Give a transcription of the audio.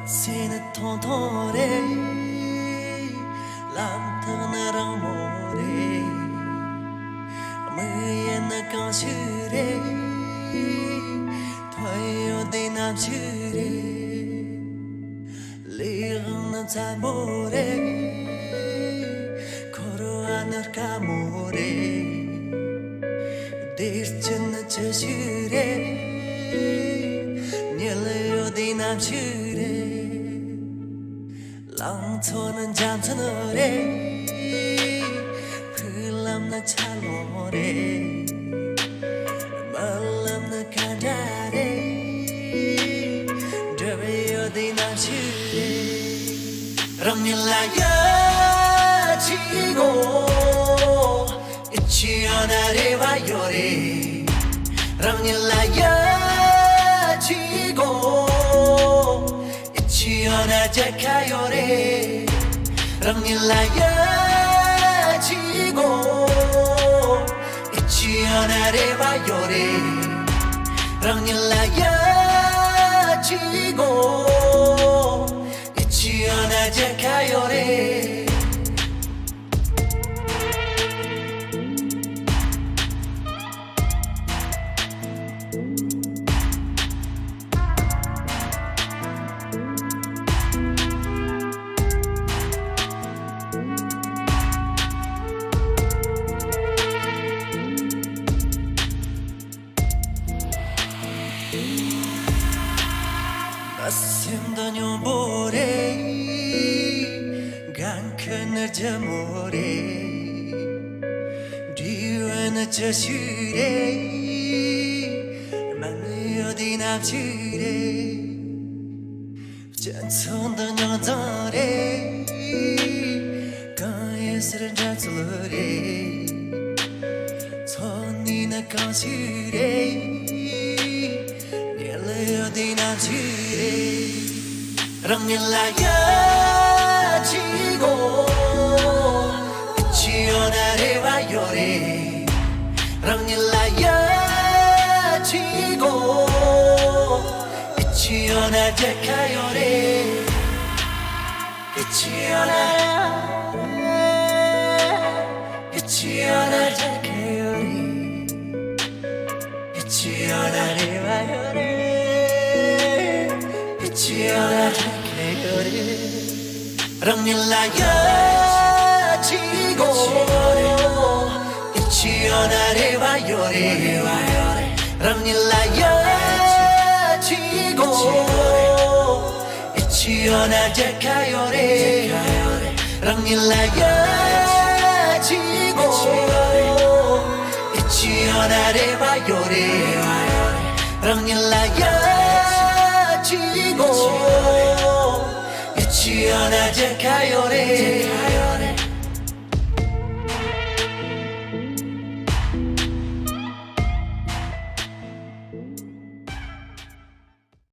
Seni tontore làm thơ nở mồ re mưa yên nở con chữ re thôi ở đây nam chữ re liang nở cha mồ re 걸어 안을 까모래 대신에 저주래 녀를 어디 남주래 랑토는 잠드너래 풀람나 찰모래 말람나 간다래 더위 어디 남주래 럼닐라야 지고 잊지 않아래 와요래 랑닐라야 지고 잊지 않아 자카요래 랑닐라야 지고 잊지 않아래 와요래 랑닐라야 지고 잊지 않아 자카요래 Asim nyobore gankan jamore diwan chashure manne odi namchure janson nyodore kaesr jatlore sonina kanshure 어디 남주래 랑닐라야 지고 잊지 않아래 와요래 랑닐라야 지고 잊지 않아 자카요래 잊지 않아 잊지 않아 자카요래 잊지 않아래 와요래 랑닐라야 지고 잊지 않아래 와요래 랑닐라야 지고 잊지 않아 자카요래 랑닐라야 지고 잊지 않아래 와요래 랑닐라야 지고 잊지 않아 자카요래